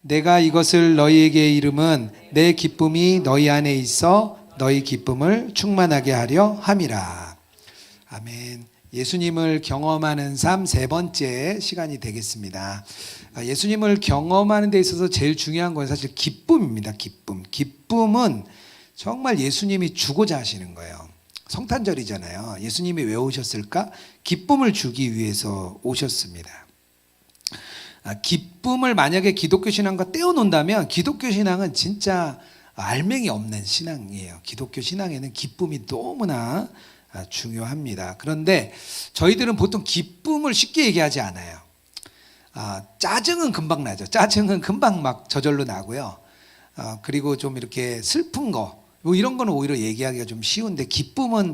내가 이것을 너희에게 이름은 내 기쁨이 너희 안에 있어 너희 기쁨을 충만하게 하려 함이라. 아멘. 예수님을 경험하는 삶 세 번째 시간이 되겠습니다. 예수님을 경험하는 데 있어서 제일 중요한 건 사실 기쁨입니다. 기쁨은 정말 예수님이 주고자 하시는 거예요. 성탄절이잖아요. 예수님이 왜 오셨을까? 기쁨을 주기 위해서 오셨습니다. 기쁨을 만약에 기독교 신앙과 떼어놓는다면 기독교 신앙은 진짜 알맹이 없는 신앙이에요. 기독교 신앙에는 기쁨이 너무나 중요합니다. 그런데 저희들은 보통 기쁨을 쉽게 얘기하지 않아요. 짜증은 금방 나죠. 짜증은 금방 막 저절로 나고요. 그리고 좀 이렇게 슬픈 거 뭐 이런 거는 오히려 얘기하기가 좀 쉬운데 기쁨은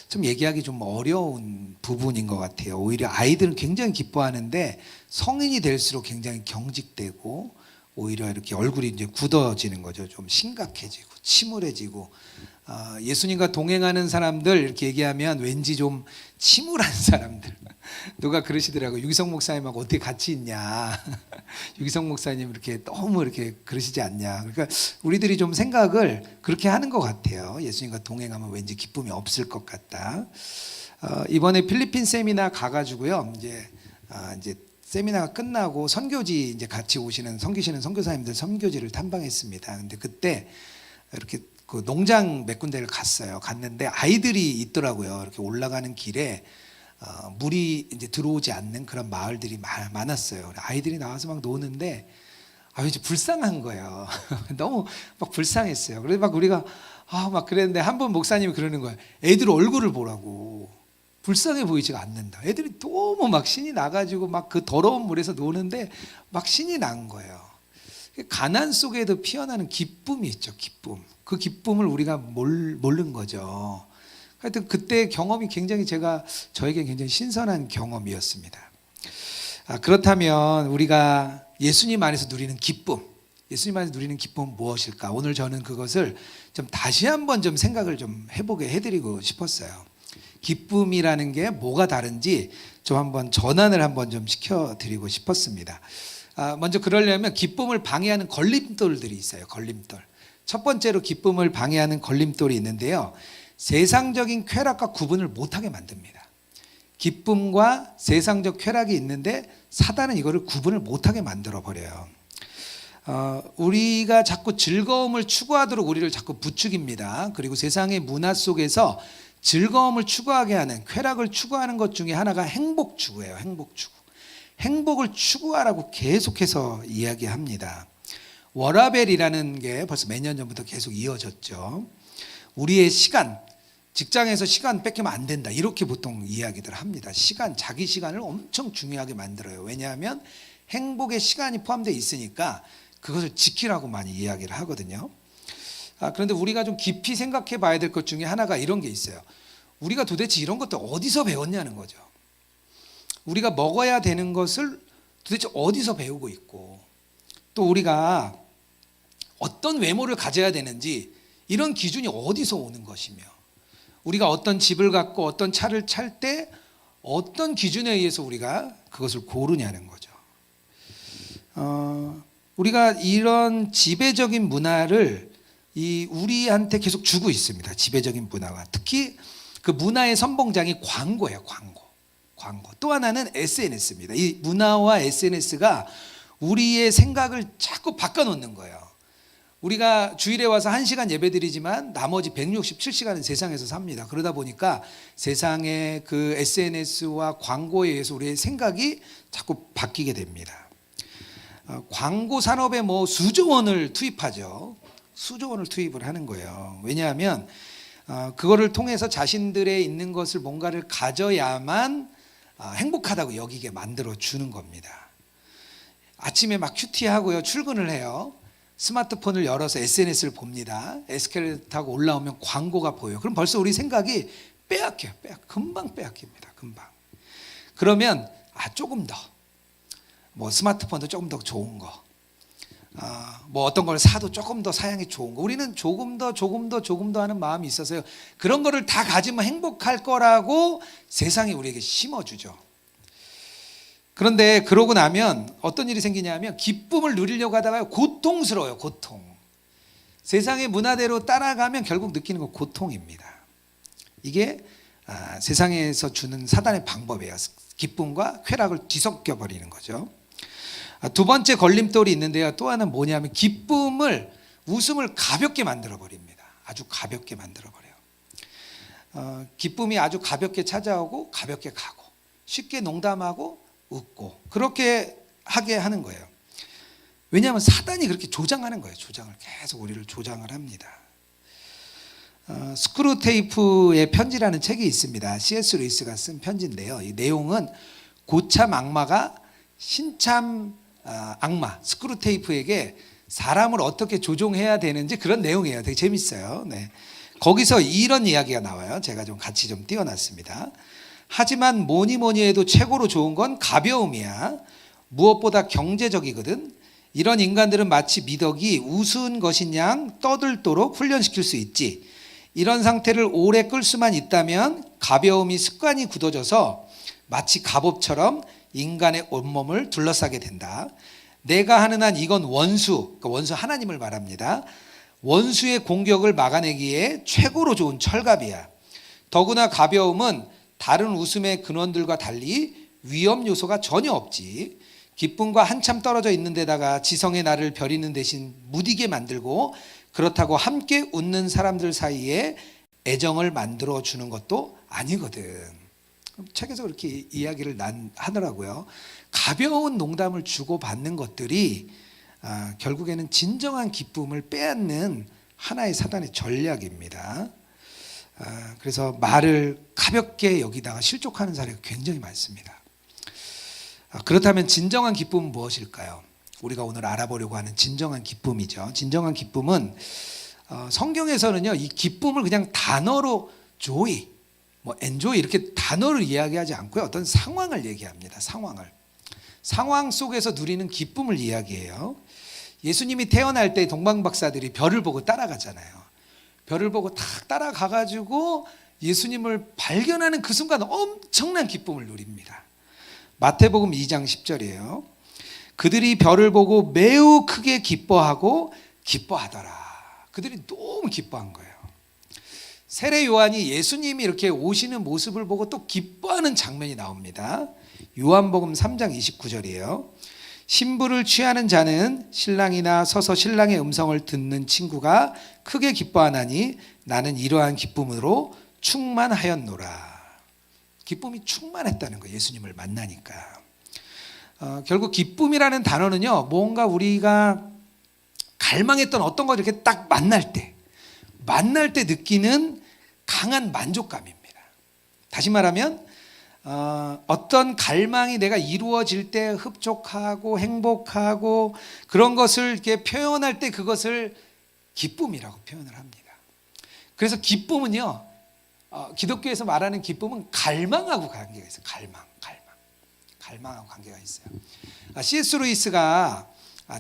좀 얘기하기 좀 어려운 부분인 것 같아요. 오히려 아이들은 굉장히 기뻐하는데 성인이 될수록 굉장히 경직되고 오히려 이렇게 얼굴이 이제 굳어지는 거죠. 좀 심각해지고 침울해지고. 예수님과 동행하는 사람들 이렇게 얘기하면 왠지 좀 침울한 사람들. 누가 그러시더라고요. 유기성 목사님하고 어떻게 같이 있냐. 유기성 목사님 이렇게 너무 이렇게 그러시지 않냐. 그러니까 우리들이 좀 생각을 그렇게 하는 것 같아요. 예수님과 동행하면 왠지 기쁨이 없을 것 같다. 이번에 필리핀 세미나 가가지고요. 이제 세미나가 끝나고 선교지 이제 같이 오시는 섬기시는 선교사님들 선교지를 탐방했습니다. 근데 그때 이렇게 그 농장 몇 군데를 갔는데 아이들이 있더라고요. 이렇게 올라가는 길에 물이 이제 들어오지 않는 그런 마을들이 많았어요. 아이들이 나와서 막 노는데 이제 불쌍한 거예요. 너무 막 불쌍했어요. 그래서 막 우리가 막 그랬는데 한 번 목사님이 그러는 거예요. 애들 얼굴을 보라고. 불쌍해 보이지가 않는다. 애들이 너무 막 신이 나가지고 막 그 더러운 물에서 노는데 막 신이 난 거예요. 가난 속에도 피어나는 기쁨이 있죠. 기쁨. 그 기쁨을 우리가 모르는 거죠. 하여튼 그때 경험이 굉장히 저에게 굉장히 신선한 경험이었습니다. 그렇다면 우리가 예수님 안에서 누리는 기쁨, 예수님 안에서 누리는 기쁨은 무엇일까? 오늘 저는 그것을 좀 다시 한번 좀 생각을 좀 해보게 해드리고 싶었어요. 기쁨이라는 게 뭐가 다른지 좀 한번 전환을 한번 좀 시켜드리고 싶었습니다. 먼저 그러려면 기쁨을 방해하는 걸림돌들이 있어요. 걸림돌. 첫 번째로 기쁨을 방해하는 걸림돌이 있는데요. 세상적인 쾌락과 구분을 못하게 만듭니다. 기쁨과 세상적 쾌락이 있는데 사단은 이거를 구분을 못하게 만들어 버려요. 우리가 자꾸 즐거움을 추구하도록 우리를 자꾸 부추깁니다. 그리고 세상의 문화 속에서 즐거움을 추구하게 하는, 쾌락을 추구하는 것 중에 하나가 행복 추구예요. 행복 추구. 행복을 추구하라고 계속해서 이야기합니다. 워라벨이라는 게 벌써 몇 년 전부터 계속 이어졌죠. 우리의 시간, 직장에서 시간 뺏기면 안 된다. 이렇게 보통 이야기들 합니다. 자기 시간을 엄청 중요하게 만들어요. 왜냐하면 행복의 시간이 포함되어 있으니까 그것을 지키라고 많이 이야기를 하거든요. 그런데 우리가 좀 깊이 생각해 봐야 될 것 중에 하나가 이런 게 있어요. 우리가 도대체 이런 것도 어디서 배웠냐는 거죠. 우리가 먹어야 되는 것을 도대체 어디서 배우고 있고 또 우리가 어떤 외모를 가져야 되는지 이런 기준이 어디서 오는 것이며 우리가 어떤 집을 갖고 어떤 차를 찰 때 어떤 기준에 의해서 우리가 그것을 고르냐는 거죠. 우리가 이런 지배적인 문화를 우리한테 계속 주고 있습니다. 지배적인 문화가. 특히 그 문화의 선봉장이 광고예요. 광고. 또 하나는 SNS입니다. 이 문화와 SNS가 우리의 생각을 자꾸 바꿔놓는 거예요. 우리가 주일에 와서 1시간 예배드리지만 나머지 167시간은 세상에서 삽니다. 그러다 보니까 세상의 그 SNS와 광고에 의해서 우리의 생각이 자꾸 바뀌게 됩니다. 광고 산업에 수조 원을 투입하죠. 수조 원을 투입을 하는 거예요. 왜냐하면 그거를 통해서 자신들의 있는 것을 뭔가를 가져야만 행복하다고 여기게 만들어 주는 겁니다. 아침에 막 큐티하고요. 출근을 해요. 스마트폰을 열어서 SNS를 봅니다. 에스컬레이터 타고 올라오면 광고가 보여요. 그럼 벌써 우리 생각이 빼앗겨요. 금방 빼앗깁니다. 금방. 그러면 조금 더 스마트폰도 조금 더 좋은 거 어떤 걸 사도 조금 더 사양이 좋은 거 우리는 조금 더 하는 마음이 있어서요. 그런 거를 다 가지면 행복할 거라고 세상이 우리에게 심어주죠. 그런데 그러고 나면 어떤 일이 생기냐면 기쁨을 누리려고 하다가 고통스러워요. 고통. 세상의 문화대로 따라가면 결국 느끼는 건 고통입니다. 이게 세상에서 주는 사단의 방법이에요. 기쁨과 쾌락을 뒤섞여 버리는 거죠. 두 번째 걸림돌이 있는데요. 또 하나는 뭐냐면 웃음을 가볍게 만들어 버립니다. 아주 가볍게 만들어 버려요. 기쁨이 아주 가볍게 찾아오고 가볍게 가고 쉽게 농담하고 웃고 그렇게 하게 하는 거예요. 왜냐하면 사단이 그렇게 조장하는 거예요. 조장을 계속 우리를 조장을 합니다. 스크루테이프의 편지라는 책이 있습니다. C.S. 루이스가 쓴 편지인데요. 이 내용은 고참 악마가 신참 악마 스크루테이프에게 사람을 어떻게 조종해야 되는지 그런 내용이에요. 되게 재밌어요. 네. 거기서 이런 이야기가 나와요. 제가 좀 같이 좀 띄워놨습니다. 하지만 뭐니 해도 최고로 좋은 건 가벼움이야. 무엇보다 경제적이거든. 이런 인간들은 마치 미덕이 우스운 것인 양 떠들도록 훈련시킬 수 있지. 이런 상태를 오래 끌 수만 있다면 가벼움이 습관이 굳어져서 마치 갑옷처럼 인간의 온몸을 둘러싸게 된다. 내가 하는 한 이건 그러니까 원수 하나님을 말합니다. 원수의 공격을 막아내기에 최고로 좋은 철갑이야. 더구나 가벼움은 다른 웃음의 근원들과 달리 위험 요소가 전혀 없지. 기쁨과 한참 떨어져 있는 데다가 지성의 나를 벼리는 대신 무디게 만들고 그렇다고 함께 웃는 사람들 사이에 애정을 만들어 주는 것도 아니거든. 책에서 그렇게 이야기를 하더라고요. 가벼운 농담을 주고받는 것들이 결국에는 진정한 기쁨을 빼앗는 하나의 사단의 전략입니다. 그래서 말을 가볍게 여기다가 실족하는 사례가 굉장히 많습니다. 그렇다면 진정한 기쁨은 무엇일까요? 우리가 오늘 알아보려고 하는 진정한 기쁨이죠. 진정한 기쁨은 성경에서는요, 이 기쁨을 그냥 단어로 joy, enjoy 이렇게 단어를 이야기하지 않고요, 어떤 상황을 얘기합니다. 상황 속에서 누리는 기쁨을 이야기해요. 예수님이 태어날 때 동방박사들이 별을 보고 따라가잖아요. 별을 보고 탁 따라가가지고 예수님을 발견하는 그 순간 엄청난 기쁨을 누립니다. 마태복음 2장 10절이에요. 그들이 별을 보고 매우 크게 기뻐하고 기뻐하더라. 그들이 너무 기뻐한 거예요. 세례 요한이 예수님이 이렇게 오시는 모습을 보고 또 기뻐하는 장면이 나옵니다. 요한복음 3장 29절이에요. 신부를 취하는 자는 신랑이나 서서 신랑의 음성을 듣는 친구가 크게 기뻐하나니 나는 이러한 기쁨으로 충만하였노라. 기쁨이 충만했다는 거예요. 예수님을 만나니까. 결국 기쁨이라는 단어는요, 뭔가 우리가 갈망했던 어떤 걸 이렇게 딱 만날 때 느끼는 강한 만족감입니다. 다시 말하면 어떤 갈망이 내가 이루어질 때 흡족하고 행복하고 그런 것을 이렇게 표현할 때 그것을 기쁨이라고 표현을 합니다. 그래서 기쁨은요, 기독교에서 말하는 기쁨은 갈망하고 관계가 있어요. 갈망하고 관계가 있어요. C.S. 루이스가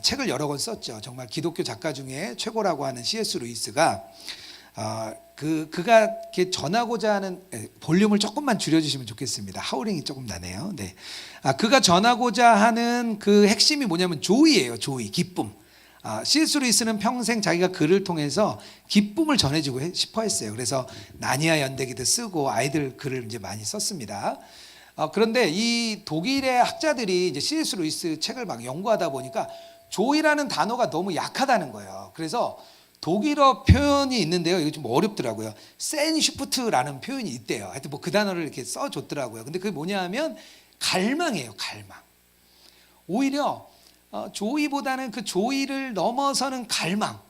책을 여러 권 썼죠. 정말 기독교 작가 중에 최고라고 하는 C.S. 루이스가 그가 이렇게 전하고자 하는 볼륨을 조금만 줄여주시면 좋겠습니다. 하우링이 조금 나네요. 네. 그가 전하고자 하는 그 핵심이 뭐냐면 조이예요. 조이, 기쁨. C.S. 루이스는 평생 자기가 글을 통해서 기쁨을 전해주고 싶어 했어요. 그래서 나니아 연대기도 쓰고 아이들 글을 이제 많이 썼습니다. 그런데 이 독일의 학자들이 이제 C.S. 루이스 책을 막 연구하다 보니까 조이라는 단어가 너무 약하다는 거예요. 그래서 독일어 표현이 있는데요. 이거 좀 어렵더라고요. 센슈프트라는 표현이 있대요. 하여튼 그 단어를 이렇게 써줬더라고요. 근데 그게 뭐냐 하면 갈망이에요. 갈망. 오히려 조이보다는 그 조이를 넘어서는 갈망.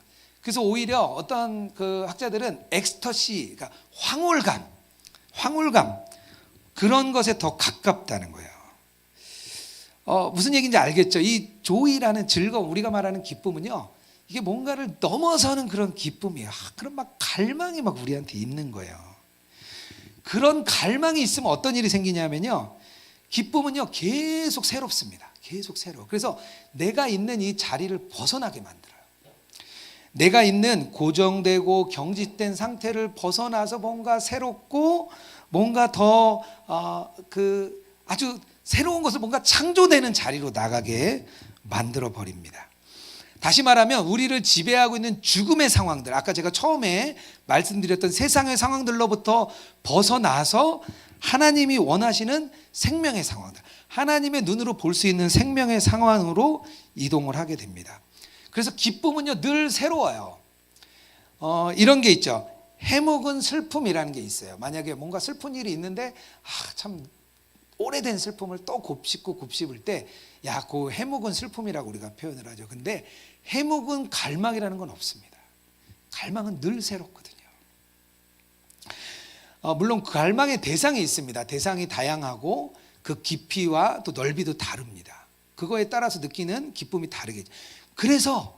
그래서 오히려 어떤 그 학자들은 엑스터시, 그러니까 황홀감 그런 것에 더 가깝다는 거예요. 무슨 얘기인지 알겠죠? 이 조이라는 즐거움, 우리가 말하는 기쁨은요, 이게 뭔가를 넘어서는 그런 기쁨이에요. 그런 막 갈망이 막 우리한테 있는 거예요. 그런 갈망이 있으면 어떤 일이 생기냐면요, 기쁨은요 계속 새롭습니다. 계속 새로워. 그래서 내가 있는 이 자리를 벗어나게 만들어요. 내가 있는 고정되고 경직된 상태를 벗어나서 뭔가 새롭고 뭔가 더 아주 새로운 것을 뭔가 창조되는 자리로 나가게 만들어 버립니다. 다시 말하면 우리를 지배하고 있는 죽음의 상황들, 아까 제가 처음에 말씀드렸던 세상의 상황들로부터 벗어나서 하나님이 원하시는 생명의 상황들, 하나님의 눈으로 볼 수 있는 생명의 상황으로 이동을 하게 됩니다. 그래서 기쁨은요 늘 새로워요. 이런 게 있죠. 해묵은 슬픔이라는 게 있어요. 만약에 뭔가 슬픈 일이 있는데 참 오래된 슬픔을 또 곱씹을 때 그 해묵은 슬픔이라고 우리가 표현을 하죠. 근데 해묵은 갈망이라는 건 없습니다. 갈망은 늘 새롭거든요. 물론 그 갈망의 대상이 있습니다. 대상이 다양하고 그 깊이와 또 넓이도 다릅니다. 그거에 따라서 느끼는 기쁨이 다르겠죠. 그래서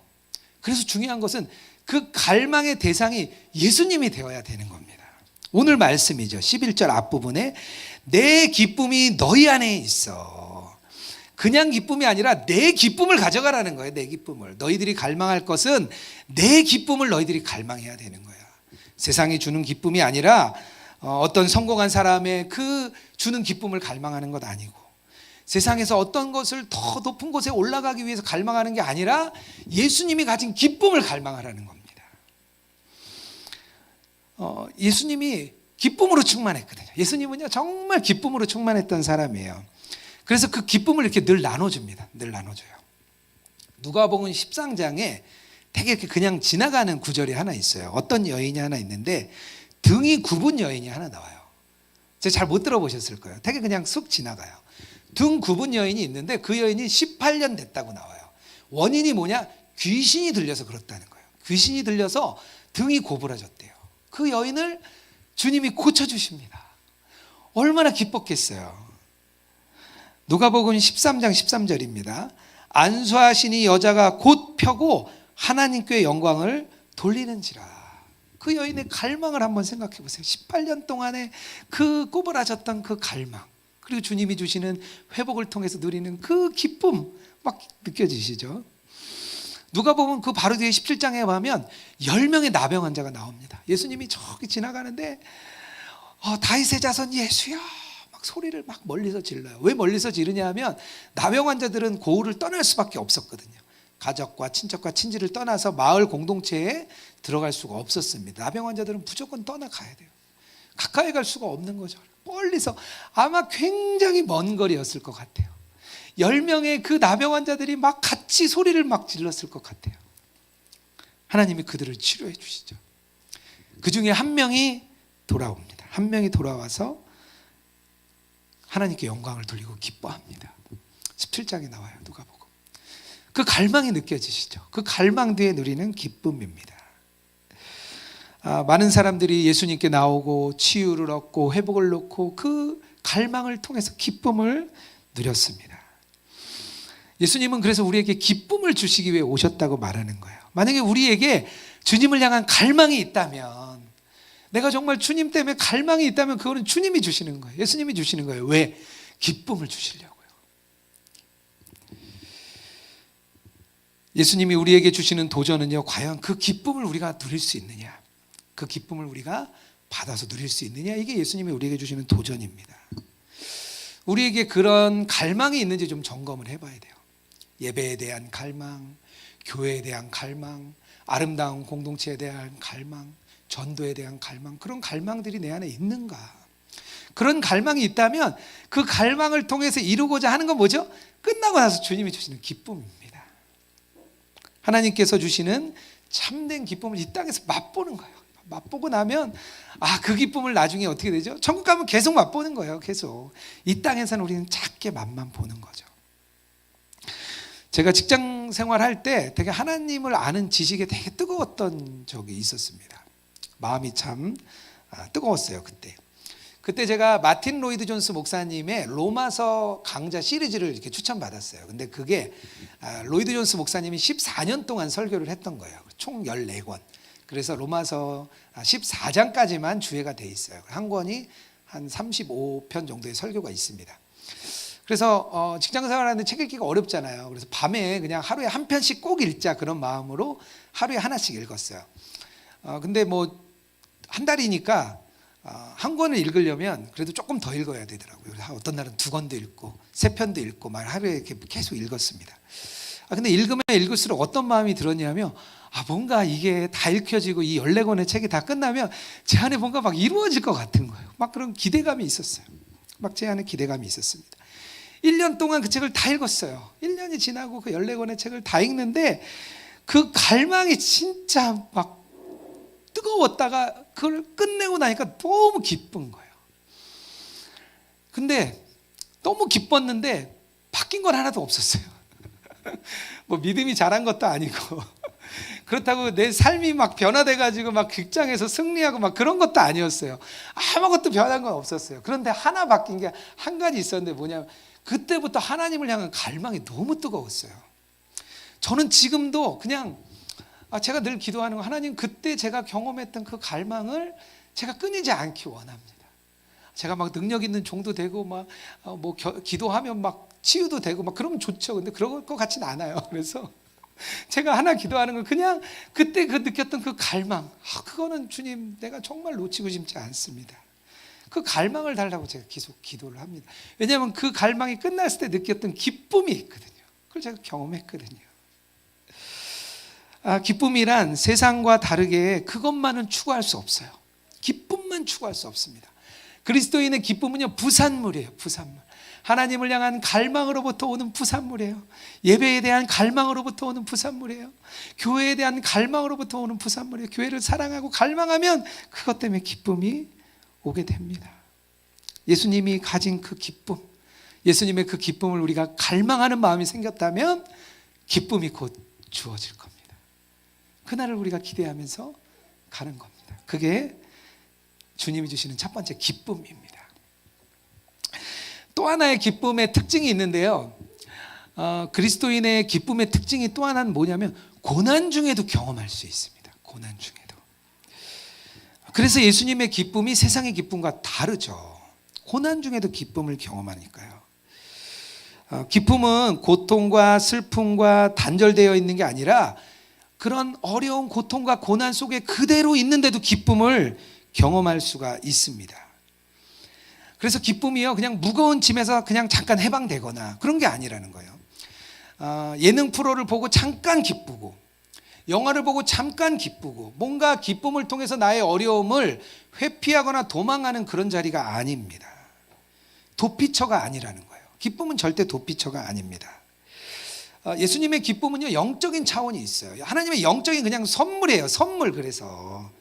중요한 것은 그 갈망의 대상이 예수님이 되어야 되는 겁니다. 오늘 말씀이죠. 11절 앞부분에 내 기쁨이 너희 안에 있어. 그냥 기쁨이 아니라 내 기쁨을 가져가라는 거예요. 내 기쁨을. 너희들이 갈망할 것은 내 기쁨을 너희들이 갈망해야 되는 거야. 세상이 주는 기쁨이 아니라 어떤 성공한 사람의 그 주는 기쁨을 갈망하는 것 아니고, 세상에서 어떤 것을 더 높은 곳에 올라가기 위해서 갈망하는 게 아니라 예수님이 가진 기쁨을 갈망하라는 겁니다. 예수님이 기쁨으로 충만했거든요. 예수님은요 정말 기쁨으로 충만했던 사람이에요. 그래서 그 기쁨을 이렇게 늘 나눠줍니다. 늘 나눠줘요. 누가복음 13장에 되게 이렇게 그냥 지나가는 구절이 하나 있어요. 어떤 여인이 하나 있는데 등이 굽은 여인이 하나 나와요. 제가 잘 못 들어보셨을 거예요. 되게 그냥 쑥 지나가요. 등 굽은 여인이 있는데 그 여인이 18년 됐다고 나와요. 원인이 뭐냐? 귀신이 들려서 그렇다는 거예요. 귀신이 들려서 등이 고부라졌대요. 그 여인을 주님이 고쳐주십니다. 얼마나 기뻤겠어요. 누가복음 13장 13절입니다. 안수하시니 여자가 곧 펴고 하나님께 영광을 돌리는지라. 그 여인의 갈망을 한번 생각해 보세요. 18년 동안에 그 꼬부라졌던 그 갈망, 그리고 주님이 주시는 회복을 통해서 누리는 그 기쁨 막 느껴지시죠? 누가복음 그 바로 뒤에 17장에 보면 10명의 나병 환자가 나옵니다. 예수님이 저기 지나가는데 다윗의 자손 예수야 막 소리를 막 멀리서 질러요. 왜 멀리서 지르냐 하면 나병 환자들은 고을을 떠날 수밖에 없었거든요. 가족과 친척과 친지를 떠나서 마을 공동체에 들어갈 수가 없었습니다. 나병 환자들은 무조건 떠나가야 돼요. 가까이 갈 수가 없는 거죠. 멀리서, 아마 굉장히 먼 거리였을 것 같아요. 10명의 그 나병 환자들이 막 같이 소리를 막 질렀을 것 같아요. 하나님이 그들을 치료해 주시죠. 그 중에 한 명이 돌아옵니다. 한 명이 돌아와서 하나님께 영광을 돌리고 기뻐합니다. 17장에 나와요. 누가복음. 그 갈망이 느껴지시죠? 그 갈망 뒤에 누리는 기쁨입니다. 많은 사람들이 예수님께 나오고 치유를 얻고 회복을 얻고 그 갈망을 통해서 기쁨을 누렸습니다. 예수님은 그래서 우리에게 기쁨을 주시기 위해 오셨다고 말하는 거예요. 만약에 우리에게 주님을 향한 갈망이 있다면, 내가 정말 주님 때문에 갈망이 있다면 그거는 주님이 주시는 거예요. 예수님이 주시는 거예요. 왜? 기쁨을 주시려고요. 예수님이 우리에게 주시는 도전은요, 과연 그 기쁨을 우리가 누릴 수 있느냐, 그 기쁨을 우리가 받아서 누릴 수 있느냐, 이게 예수님이 우리에게 주시는 도전입니다. 우리에게 그런 갈망이 있는지 좀 점검을 해봐야 돼요. 예배에 대한 갈망, 교회에 대한 갈망, 아름다운 공동체에 대한 갈망, 전도에 대한 갈망, 그런 갈망들이 내 안에 있는가? 그런 갈망이 있다면 그 갈망을 통해서 이루고자 하는 건 뭐죠? 끝나고 나서 주님이 주시는 기쁨입니다. 하나님께서 주시는 참된 기쁨을 이 땅에서 맛보는 거예요. 맛보고 나면 그 기쁨을 나중에 어떻게 되죠? 천국 가면 계속 맛보는 거예요. 계속. 이 땅에서는 우리는 작게 맛만 보는 거죠. 제가 직장 생활할 때 되게 하나님을 아는 지식에 되게 뜨거웠던 적이 있었습니다. 마음이 참 뜨거웠어요. 그때 제가 마틴 로이드 존스 목사님의 로마서 강좌 시리즈를 이렇게 추천받았어요. 근데 그게 로이드 존스 목사님이 14년 동안 설교를 했던 거예요. 총 14권. 그래서 로마서 14장까지만 주해가 돼 있어요. 한 권이 한 35편 정도의 설교가 있습니다. 그래서 직장 생활하는데 책 읽기가 어렵잖아요. 그래서 밤에 그냥 하루에 한 편씩 꼭 읽자, 그런 마음으로 하루에 하나씩 읽었어요. 근데 뭐 한 달이니까 한 권을 읽으려면 그래도 조금 더 읽어야 되더라고요. 어떤 날은 2권도 읽고 3편도 읽고 막 하루에 이렇게 계속 읽었습니다. 근데 읽으면 읽을수록 어떤 마음이 들었냐면 뭔가 이게 다 읽혀지고 이 14권의 책이 다 끝나면 제 안에 뭔가 막 이루어질 것 같은 거예요. 막 그런 기대감이 있었어요. 막 제 안에 기대감이 있었습니다. 1년 동안 그 책을 다 읽었어요. 1년이 지나고 그 14권의 책을 다 읽는데 그 갈망이 진짜 막 뜨거웠다가 그걸 끝내고 나니까 너무 기쁜 거예요. 근데 너무 기뻤는데 바뀐 건 하나도 없었어요. 뭐 믿음이 자란 것도 아니고 그렇다고 내 삶이 막 변화돼가지고 막 직장에서 승리하고 막 그런 것도 아니었어요. 아무것도 변한 건 없었어요. 그런데 하나 바뀐 게 한 가지 있었는데 뭐냐면 그때부터 하나님을 향한 갈망이 너무 뜨거웠어요. 저는 지금도 그냥 제가 늘 기도하는 거, 하나님 그때 제가 경험했던 그 갈망을 제가 끊이지 않기 원합니다. 제가 막 능력 있는 종도 되고 막 기도하면 막 치유도 되고 막 그러면 좋죠. 근데 그럴 것 같진 않아요. 그래서 제가 하나 기도하는 건 그냥 그때 그 느꼈던 그 갈망, 그거는 주님 내가 정말 놓치고 싶지 않습니다. 그 갈망을 달라고 제가 계속 기도를 합니다. 왜냐하면 그 갈망이 끝났을 때 느꼈던 기쁨이 있거든요. 그걸 제가 경험했거든요. 기쁨이란 세상과 다르게 그것만은 추구할 수 없어요. 기쁨만 추구할 수 없습니다. 그리스도인의 기쁨은요, 부산물이에요. 부산물. 하나님을 향한 갈망으로부터 오는 부산물이에요. 예배에 대한 갈망으로부터 오는 부산물이에요. 교회에 대한 갈망으로부터 오는 부산물이에요. 교회를 사랑하고 갈망하면 그것 때문에 기쁨이 오게 됩니다. 예수님이 가진 그 기쁨, 예수님의 그 기쁨을 우리가 갈망하는 마음이 생겼다면 기쁨이 곧 주어질 겁니다. 그날을 우리가 기대하면서 가는 겁니다. 그게 주님이 주시는 첫 번째 기쁨입니다. 또 하나의 기쁨의 특징이 있는데요, 그리스도인의 기쁨의 특징이 또 하나는 뭐냐면 고난 중에도 경험할 수 있습니다. 고난 중에도. 그래서 예수님의 기쁨이 세상의 기쁨과 다르죠. 고난 중에도 기쁨을 경험하니까요. 기쁨은 고통과 슬픔과 단절되어 있는 게 아니라 그런 어려운 고통과 고난 속에 그대로 있는데도 기쁨을 경험할 수가 있습니다. 그래서 기쁨이요, 그냥 무거운 짐에서 그냥 잠깐 해방되거나 그런 게 아니라는 거예요. 예능 프로를 보고 잠깐 기쁘고, 영화를 보고 잠깐 기쁘고, 뭔가 기쁨을 통해서 나의 어려움을 회피하거나 도망하는 그런 자리가 아닙니다. 도피처가 아니라는 거예요. 기쁨은 절대 도피처가 아닙니다. 예수님의 기쁨은요, 영적인 차원이 있어요. 하나님의 영적인 그냥 선물이에요. 선물. 그래서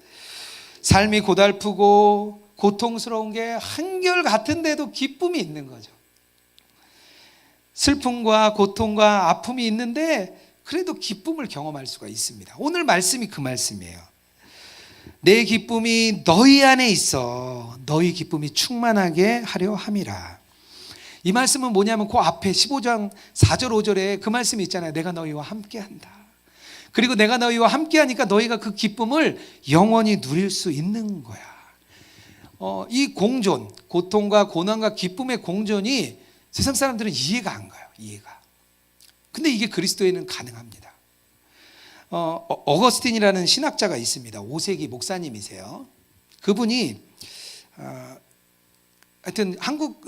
삶이 고달프고 고통스러운 게 한결같은데도 기쁨이 있는 거죠. 슬픔과 고통과 아픔이 있는데 그래도 기쁨을 경험할 수가 있습니다. 오늘 말씀이 그 말씀이에요. 내 기쁨이 너희 안에 있어 너희 기쁨이 충만하게 하려 함이라. 이 말씀은 뭐냐면 그 앞에 15장 4절 5절에 그 말씀이 있잖아요. 내가 너희와 함께한다. 그리고 내가 너희와 함께하니까 너희가 그 기쁨을 영원히 누릴 수 있는 거야. 이 공존, 고통과 고난과 기쁨의 공존이 세상 사람들은 이해가 안 가요. 이해가. 근데 이게 그리스도에는 가능합니다. 어거스틴이라는 신학자가 있습니다. 5세기 목사님이세요. 그분이 하여튼 한국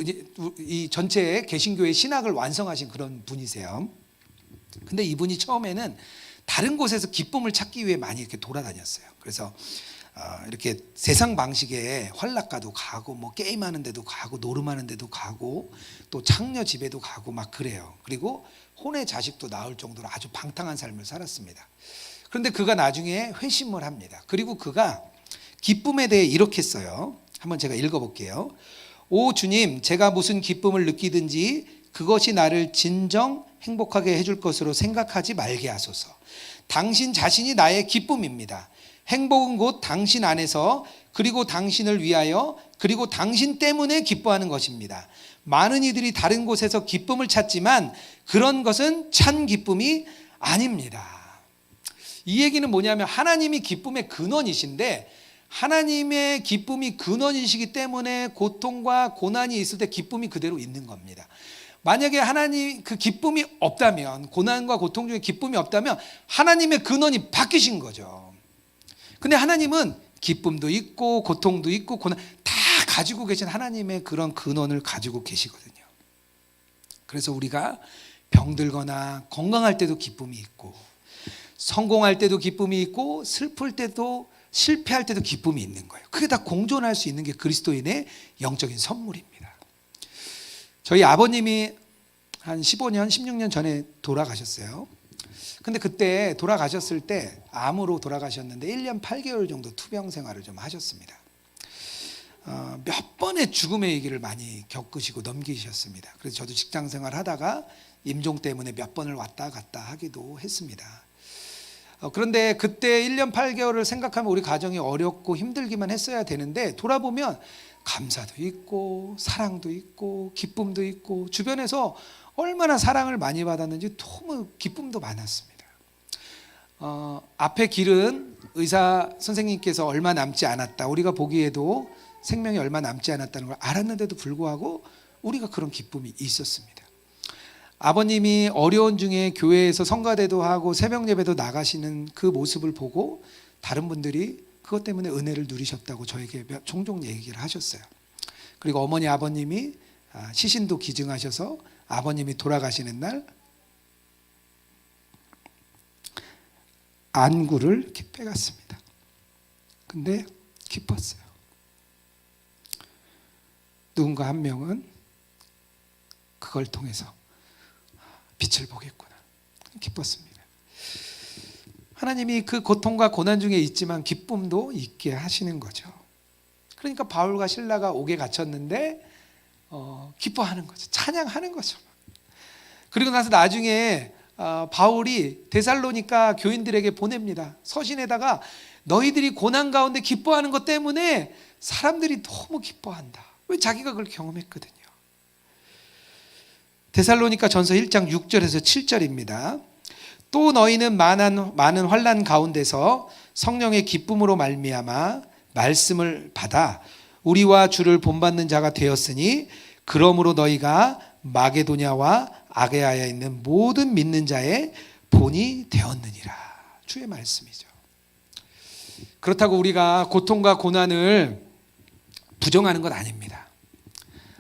이 전체 개신교의 신학을 완성하신 그런 분이세요. 근데 이분이 처음에는 다른 곳에서 기쁨을 찾기 위해 많이 이렇게 돌아다녔어요. 그래서 이렇게 세상 방식의 환락가도 가고 뭐 게임하는 데도 가고 노름하는 데도 가고 또 창녀 집에도 가고 막 그래요. 그리고 혼의 자식도 낳을 정도로 아주 방탕한 삶을 살았습니다. 그런데 그가 나중에 회심을 합니다. 그리고 그가 기쁨에 대해 이렇게 써요. 한번 제가 읽어볼게요. 오 주님, 제가 무슨 기쁨을 느끼든지 그것이 나를 진정 행복하게 해줄 것으로 생각하지 말게 하소서. 당신 자신이 나의 기쁨입니다. 행복은 곧 당신 안에서, 그리고 당신을 위하여, 그리고 당신 때문에 기뻐하는 것입니다. 많은 이들이 다른 곳에서 기쁨을 찾지만 그런 것은 참 기쁨이 아닙니다. 이 얘기는 뭐냐면 하나님이 기쁨의 근원이신데, 하나님의 기쁨이 근원이시기 때문에 고통과 고난이 있을 때 기쁨이 그대로 있는 겁니다. 만약에 하나님 그 기쁨이 없다면, 고난과 고통 중에 기쁨이 없다면 하나님의 근원이 바뀌신 거죠. 근데 하나님은 기쁨도 있고 고통도 있고 고난 다 가지고 계신 하나님의 그런 근원을 가지고 계시거든요. 그래서 우리가 병들거나 건강할 때도 기쁨이 있고, 성공할 때도 기쁨이 있고, 슬플 때도, 실패할 때도 기쁨이 있는 거예요. 그게 다 공존할 수 있는 게 그리스도인의 영적인 선물입니다. 저희 아버님이 한 15년, 16년 전에 돌아가셨어요. 근데 그때 돌아가셨을 때 암으로 돌아가셨는데 1년 8개월 정도 투병 생활을 좀 하셨습니다. 몇 번의 죽음의 얘기를 많이 겪으시고 넘기셨습니다. 그래서 저도 직장 생활 하다가 임종 때문에 몇 번을 왔다 갔다 하기도 했습니다. 그런데 그때 1년 8개월을 생각하면 우리 가정이 어렵고 힘들기만 했어야 되는데, 돌아보면 감사도 있고 사랑도 있고 기쁨도 있고, 주변에서 얼마나 사랑을 많이 받았는지 너무 기쁨도 많았습니다. 앞에 길은 의사 선생님께서 얼마 남지 않았다, 우리가 보기에도 생명이 얼마 남지 않았다는 걸 알았는데도 불구하고 우리가 그런 기쁨이 있었습니다. 아버님이 어려운 중에 교회에서 성가대도 하고 새벽 예배도 나가시는 그 모습을 보고 다른 분들이 그것 때문에 은혜를 누리셨다고 저에게 종종 얘기를 하셨어요. 그리고 어머니 아버님이 시신도 기증하셔서 아버님이 돌아가시는 날 안구를 이렇게 빼갔습니다. 근데 기뻤어요. 누군가 한 명은 그걸 통해서 빛을 보겠구나, 기뻤습니다. 하나님이 그 고통과 고난 중에 있지만 기쁨도 있게 하시는 거죠. 그러니까 바울과 실라가 옥에 갇혔는데 기뻐하는 거죠. 찬양하는 거죠. 그리고 나서 나중에 바울이 데살로니가 교인들에게 보냅니다. 서신에다가 너희들이 고난 가운데 기뻐하는 것 때문에 사람들이 너무 기뻐한다. 왜? 자기가 그걸 경험했거든요. 데살로니가 전서 1장 6절에서 7절입니다. 또 너희는 많은 환난 가운데서 성령의 기쁨으로 말미암아 말씀을 받아 우리와 주를 본받는 자가 되었으니, 그러므로 너희가 마게도냐와 아게아에 있는 모든 믿는 자의 본이 되었느니라. 주의 말씀이죠. 그렇다고 우리가 고통과 고난을 부정하는 건 아닙니다.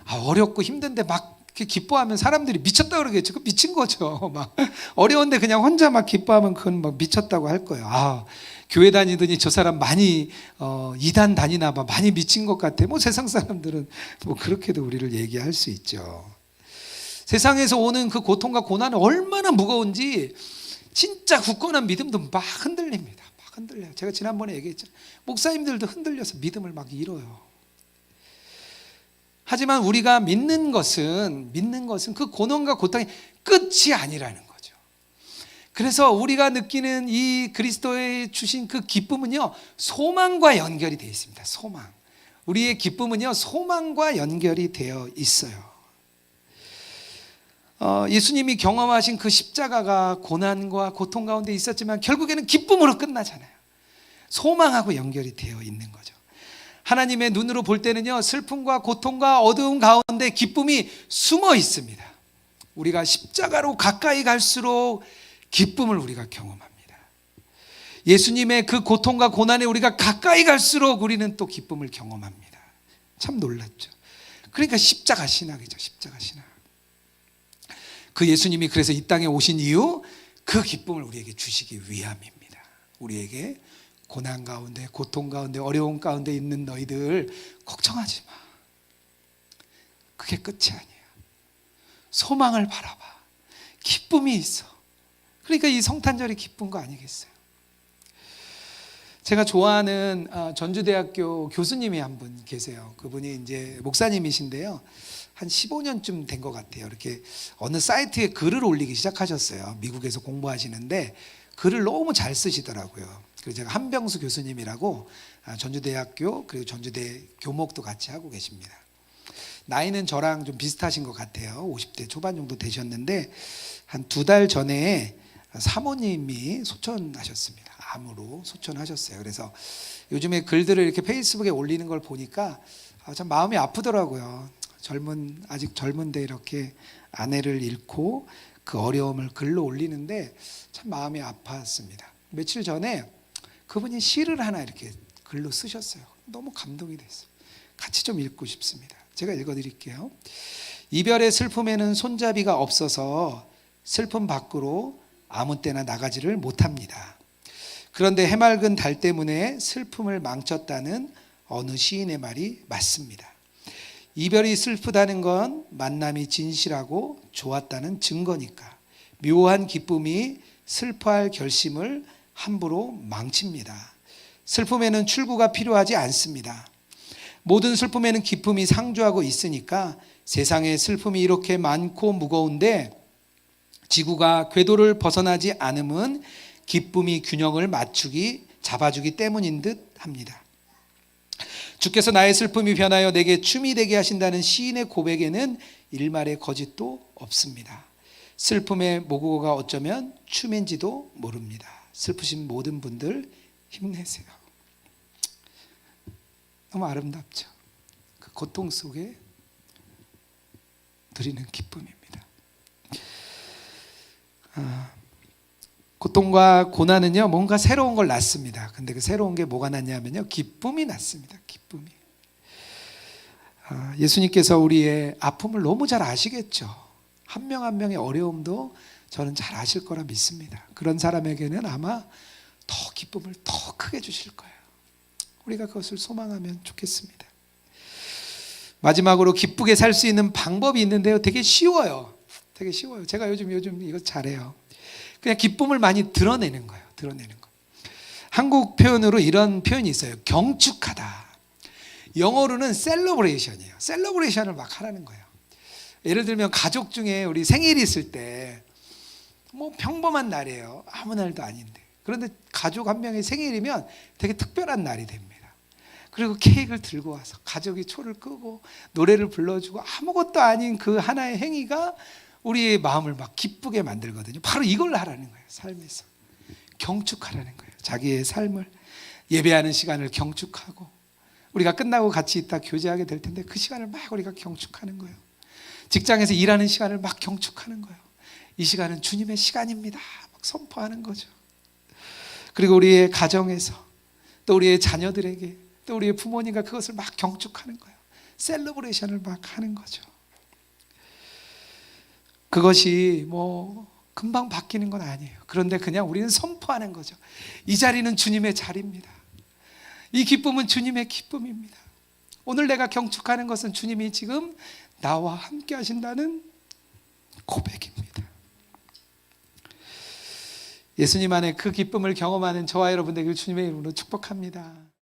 어렵고 힘든데 막 기뻐하면 사람들이 미쳤다 그러겠죠. 그 미친 거죠. 막 어려운데 그냥 혼자 막 기뻐하면 그건 막 미쳤다고 할 거예요. 교회 다니더니 저 사람 많이 이단 다니나 봐, 많이 미친 것 같아. 뭐 세상 사람들은 뭐 그렇게도 우리를 얘기할 수 있죠. 세상에서 오는 그 고통과 고난은 얼마나 무거운지 진짜 굳건한 믿음도 막 흔들립니다. 막 흔들려요. 제가 지난번에 얘기했죠. 목사님들도 흔들려서 믿음을 막 잃어요. 하지만 우리가 믿는 것은 그 고난과 고통이 끝이 아니라는 거죠. 그래서 우리가 느끼는 이 그리스도의 주신 그 기쁨은요, 소망과 연결이 되어 있습니다. 소망. 우리의 기쁨은요, 소망과 연결이 되어 있어요. 예수님이 경험하신 그 십자가가 고난과 고통 가운데 있었지만 결국에는 기쁨으로 끝나잖아요. 소망하고 연결이 되어 있는 거죠. 하나님의 눈으로 볼 때는요, 슬픔과 고통과 어두움 가운데 기쁨이 숨어 있습니다. 우리가 십자가로 가까이 갈수록 기쁨을 우리가 경험합니다. 예수님의 그 고통과 고난에 우리가 가까이 갈수록 우리는 또 기쁨을 경험합니다. 참 놀랍죠. 그러니까 십자가 신학이죠. 십자가 신학. 그 예수님이 그래서 이 땅에 오신 이유, 그 기쁨을 우리에게 주시기 위함입니다. 우리에게 고난 가운데, 고통 가운데, 어려움 가운데 있는 너희들 걱정하지 마. 그게 끝이 아니야. 소망을 바라봐. 기쁨이 있어. 그러니까 이 성탄절이 기쁜 거 아니겠어요? 제가 좋아하는 전주대학교 교수님이 한 분 계세요. 그분이 이제 목사님이신데요. 한 15년쯤 된 것 같아요. 이렇게 어느 사이트에 글을 올리기 시작하셨어요. 미국에서 공부하시는데 글을 너무 잘 쓰시더라고요. 그래서 제가 한병수 교수님이라고 전주대학교 그리고 전주대 교목도 같이 하고 계십니다. 나이는 저랑 좀 비슷하신 것 같아요. 50대 초반 정도 되셨는데 한 2달 전에 사모님이 소천하셨습니다. 암으로 소천하셨어요. 그래서 요즘에 글들을 이렇게 페이스북에 올리는 걸 보니까 참 마음이 아프더라고요. 아직 젊은데 이렇게 아내를 잃고 그 어려움을 글로 올리는데 참 마음이 아팠습니다. 며칠 전에 그분이 시를 하나 이렇게 글로 쓰셨어요. 너무 감동이 됐어요. 같이 좀 읽고 싶습니다. 제가 읽어드릴게요. 이별의 슬픔에는 손잡이가 없어서 슬픔 밖으로 아무 때나 나가지를 못합니다. 그런데 해맑은 달 때문에 슬픔을 망쳤다는 어느 시인의 말이 맞습니다. 이별이 슬프다는 건 만남이 진실하고 좋았다는 증거니까 묘한 기쁨이 슬퍼할 결심을 함부로 망칩니다. 슬픔에는 출구가 필요하지 않습니다. 모든 슬픔에는 기쁨이 상주하고 있으니까 세상에 슬픔이 이렇게 많고 무거운데 지구가 궤도를 벗어나지 않음은 기쁨이 균형을 잡아주기 때문인 듯 합니다. 주께서 나의 슬픔이 변하여 내게 춤이 되게 하신다는 시인의 고백에는 일말의 거짓도 없습니다. 슬픔의 모국어가 어쩌면 춤인지도 모릅니다. 슬프신 모든 분들 힘내세요. 너무 아름답죠. 그 고통 속에 누리는 기쁨입니다. 고통과 고난은요 뭔가 새로운 걸 낳습니다. 근데 그 새로운 게 뭐가 낳냐면요 기쁨이 낳습니다. 기쁨이. 예수님께서 우리의 아픔을 너무 잘 아시겠죠. 한 명 한 명의 어려움도 저는 잘 아실 거라 믿습니다. 그런 사람에게는 아마 더 기쁨을 더 크게 주실 거예요. 우리가 그것을 소망하면 좋겠습니다. 마지막으로 기쁘게 살 수 있는 방법이 있는데요 되게 쉬워요. 되게 쉬워요. 제가 요즘 이거 잘해요. 그냥 기쁨을 많이 드러내는 거예요. 드러내는 거. 한국 표현으로 이런 표현이 있어요. 경축하다. 영어로는 셀러브레이션이에요. 셀러브레이션을 막 하라는 거예요. 예를 들면 가족 중에 우리 생일이 있을 때 뭐 평범한 날이에요. 아무 날도 아닌데. 그런데 가족 한 명의 생일이면 되게 특별한 날이 됩니다. 그리고 케이크를 들고 와서 가족이 초를 끄고 노래를 불러주고 아무것도 아닌 그 하나의 행위가 우리의 마음을 막 기쁘게 만들거든요. 바로 이걸 하라는 거예요. 삶에서 경축하라는 거예요. 자기의 삶을 예배하는 시간을 경축하고 우리가 끝나고 같이 있다 교제하게 될 텐데 그 시간을 막 우리가 경축하는 거예요. 직장에서 일하는 시간을 막 경축하는 거예요. 이 시간은 주님의 시간입니다. 막 선포하는 거죠. 그리고 우리의 가정에서 또 우리의 자녀들에게 또 우리의 부모님과 그것을 막 경축하는 거예요. 셀러브레이션을 막 하는 거죠. 그것이 뭐 금방 바뀌는 건 아니에요. 그런데 그냥 우리는 선포하는 거죠. 이 자리는 주님의 자리입니다. 이 기쁨은 주님의 기쁨입니다. 오늘 내가 경축하는 것은 주님이 지금 나와 함께 하신다는 고백입니다. 예수님 안에 그 기쁨을 경험하는 저와 여러분 되길 주님의 이름으로 축복합니다.